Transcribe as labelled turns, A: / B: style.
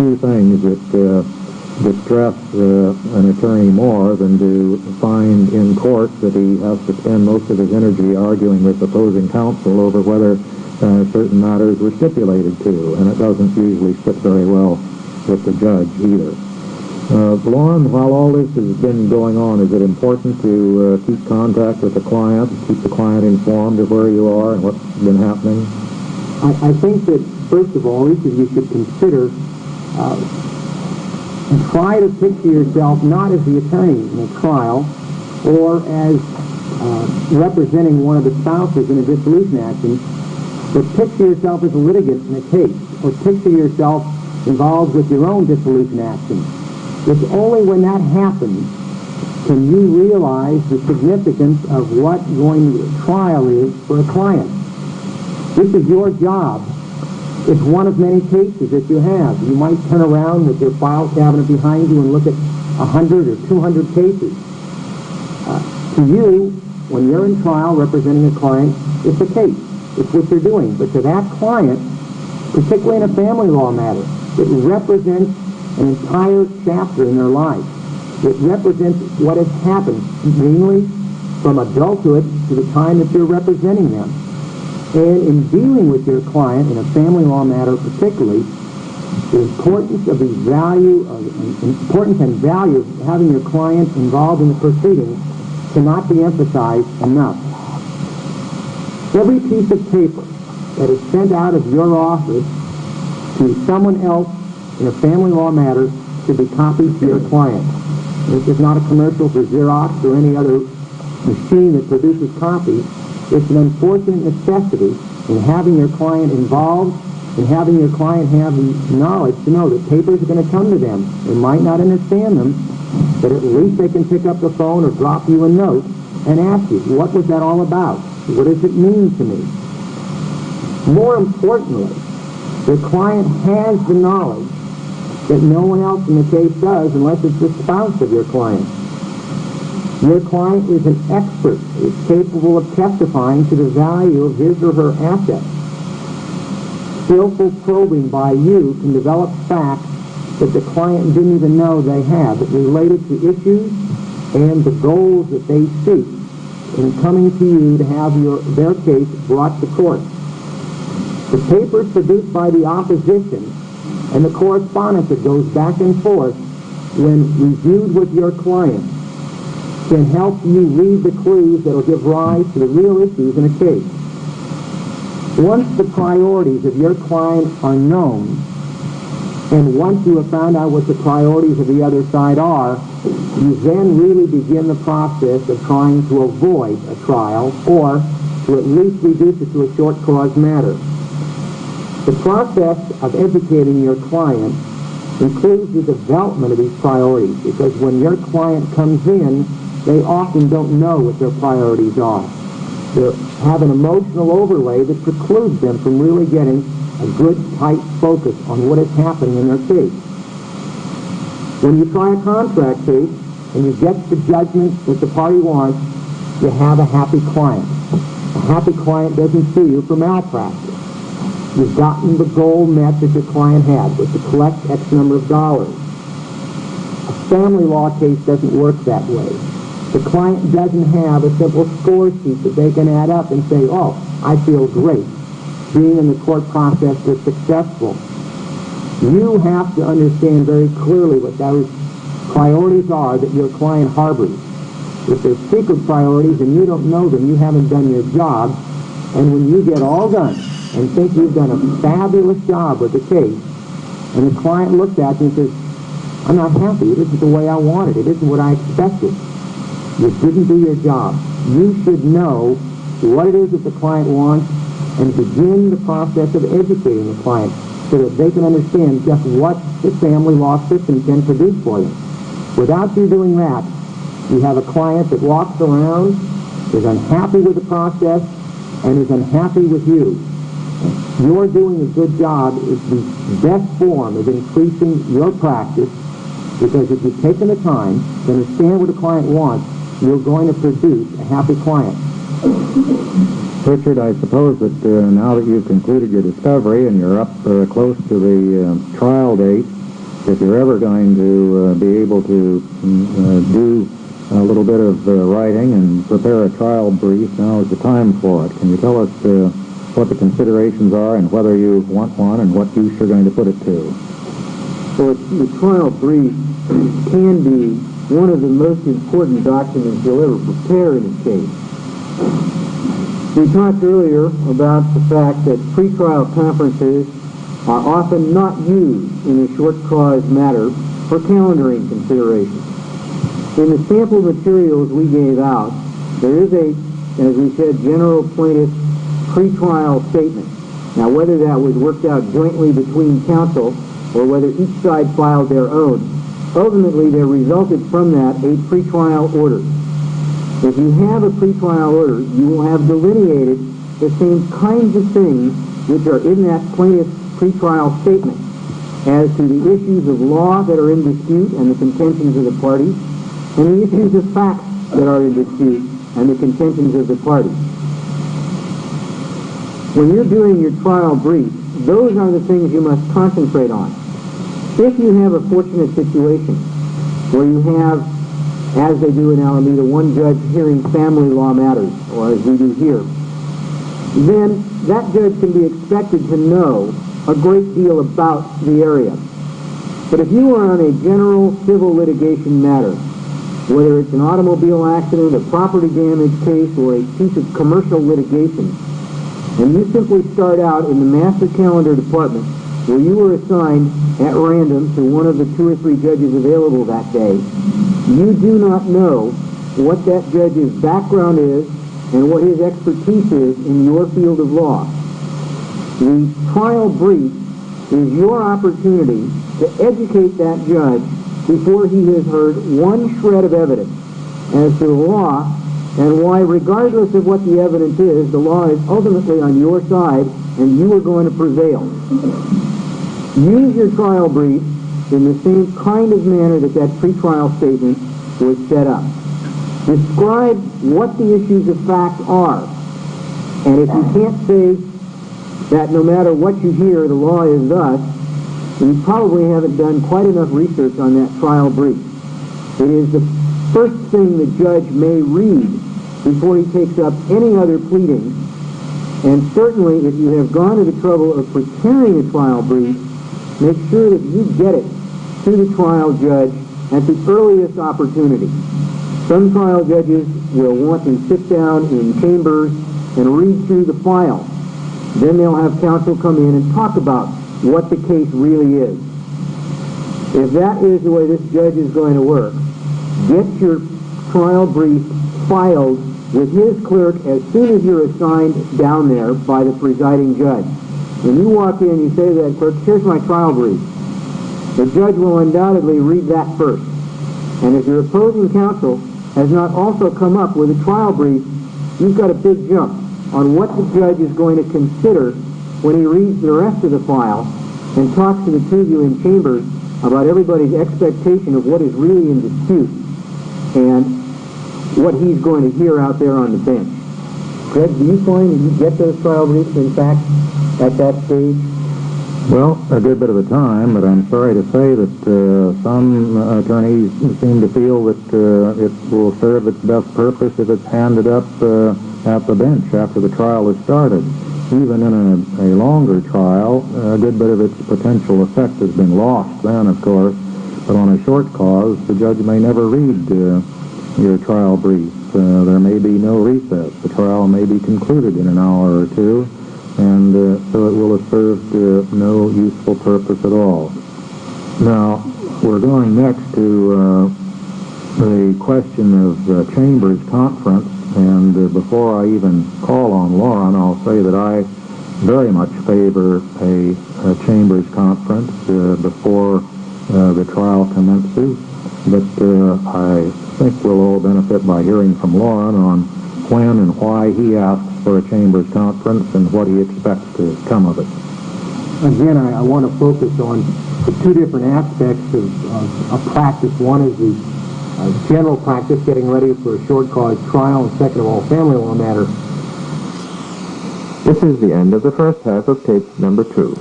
A: few things that distress an attorney more than to find in court that he has to spend most of his energy arguing with opposing counsel over whether certain matters were stipulated to, and it doesn't usually sit very well with the judge either. Lauren, while all this has been going on, is it important to keep contact with the client, keep the client informed of where you are and what's been happening?
B: I think that, first of all, each of you should consider and try to picture yourself not as the attorney in a trial or as representing one of the spouses in a dissolution action, but picture yourself as a litigant in a case, or picture yourself involved with your own dissolution action. It's only when that happens can you realize the significance of what going to a trial is for a client. This is your job. It's one of many cases that you have. You might turn around with your file cabinet behind you and look at 100 or 200 cases. To you, when you're in trial representing a client, it's a case. It's what you're doing. But to that client, particularly in a family law matter, it represents an entire chapter in their life. It represents what has happened, mainly from adulthood to the time that you're representing them. And in dealing with your client in a family law matter particularly, the importance of the value, importance and value of having your client involved in the proceedings cannot be emphasized enough. Every piece of paper that is sent out of your office to someone else in a family law matter should be copied to your client. This is not a commercial for Xerox or any other machine that produces copies. It's an unfortunate necessity in having your client involved and having your client have the knowledge to know that papers are going to come to them. They might not understand them, but at least they can pick up the phone or drop you a note and ask you, what was that all about? What does it mean to me? More importantly, the client has the knowledge that no one else in the case does unless it's the spouse of your client. Your client is an expert, is capable of testifying to the value of his or her assets. Skillful probing by you can develop facts that the client didn't even know they have, that related to issues and the goals that they seek in coming to you to have their case brought to court. The papers produced by the opposition and the correspondence that goes back and forth when reviewed with your client can help you read the clues that will give rise to the real issues in a case. Once the priorities of your client are known, and once you have found out what the priorities of the other side are, you then really begin the process of trying to avoid a trial or to at least reduce it to a short cause matter. The process of educating your client includes the development of these priorities, because when your client comes in, they often don't know what their priorities are. They have an emotional overlay that precludes them from really getting a good, tight focus on what is happening in their case. When you try a contract case and you get the judgment that the party wants, you have a happy client. A happy client doesn't sue you for malpractice. You've gotten the goal met that your client had, was to collect X number of dollars. A family law case doesn't work that way. The client doesn't have a simple score sheet that they can add up and say, oh, I feel great. Being in the court process was successful. You have to understand very clearly what those priorities are that your client harbors. If they're secret priorities and you don't know them, you haven't done your job. And when you get all done and think you've done a fabulous job with the case, and the client looks at you and says, I'm not happy. It isn't the way I wanted. It isn't what I expected. You didn't do your job. You should know what it is that the client wants and begin the process of educating the client so that they can understand just what the family law system can produce for them. Without you doing that, you have a client that walks around, is unhappy with the process, and is unhappy with you. You're doing a good job is the best form of increasing your practice, because if you've taken the time to understand what a client wants, you're going to produce a happy client.
A: Richard, I suppose that now that you've concluded your discovery and you're up close to the trial date, if you're ever going to be able to do a little bit of writing and prepare a trial brief, now is the time for it. Can you tell us what the considerations are and whether you want one and what use you're going to put it to?
C: Well, the trial brief can be one of the most important documents you'll ever prepare in a case. We talked earlier about the fact that pretrial conferences are often not used in a short cause matter for calendaring considerations. In the sample materials we gave out, there is a, as we said, general plaintiff pretrial statement. Now, whether that was worked out jointly between counsel or whether each side filed their own, ultimately there resulted from that a pretrial order. If you have a pretrial order, you will have delineated the same kinds of things which are in that plaintiff's pretrial statement as to the issues of law that are in dispute and the contentions of the parties, and the issues of facts that are in dispute and the contentions of the parties. When you're doing your trial brief, those are the things you must concentrate on. If you have a fortunate situation where you have, as they do in Alameda, one judge hearing family law matters, or as we do here, then that judge can be expected to know a great deal about the area. But if you are on a general civil litigation matter, whether it's an automobile accident, a property damage case, or a piece of commercial litigation, and you simply start out in the master calendar department where you were assigned at random to one of the 2 or 3 judges available that day, you do not know what that judge's background is and what his expertise is in your field of law. The trial brief is your opportunity to educate that judge before he has heard one shred of evidence as to the law and why, regardless of what the evidence is, the law is ultimately on your side and you are going to prevail. Use your trial brief in the same kind of manner that that pretrial statement was set up. Describe what the issues of fact are. And if you can't say that no matter what you hear, the law is thus, then you probably haven't done quite enough research on that trial brief. It is the first thing the judge may read before he takes up any other pleading. And certainly, if you have gone to the trouble of preparing a trial brief, make sure that you get it to the trial judge at the earliest opportunity. Some trial judges will want to sit down in chambers and read through the file. Then they'll have counsel come in and talk about what the case really is. If that is the way this judge is going to work, get your trial brief filed with his clerk as soon as you're assigned down there by the presiding judge. When you walk in, you say to that clerk, "Here's my trial brief." The judge will undoubtedly read that first. And if your opposing counsel has not also come up with a trial brief, you've got a big jump on what the judge is going to consider when he reads the rest of the file and talks to the two of you in chambers about everybody's expectation of what is really in dispute and what he's going to hear out there on the bench. Greg, do you find that you get those trial briefs, in fact, at that stage?
A: Well, a good bit of the time, but I'm sorry to say that some attorneys seem to feel that it will serve its best purpose if it's handed up at the bench after the trial is started. Even in a longer trial, a good bit of its potential effect has been lost then, of course. But on a short cause, the judge may never read your trial brief. There may be no recess. The trial may be concluded in an hour or two, and so it will have served no useful purpose at all. Now, we're going next to the question of Chambers Conference, and before I even call on Lauren, I'll say that I very much favor a Chambers Conference before the trial commences, but I think we'll all benefit by hearing from Lauren on when and why he asks for a Chambers Conference and what he expects to come of it.
B: Again, I want to focus on the 2 different aspects of practice. One is the general practice, getting ready for a short cause trial, and second of all, family law matters.
D: This is the end of the first half of tape number 2.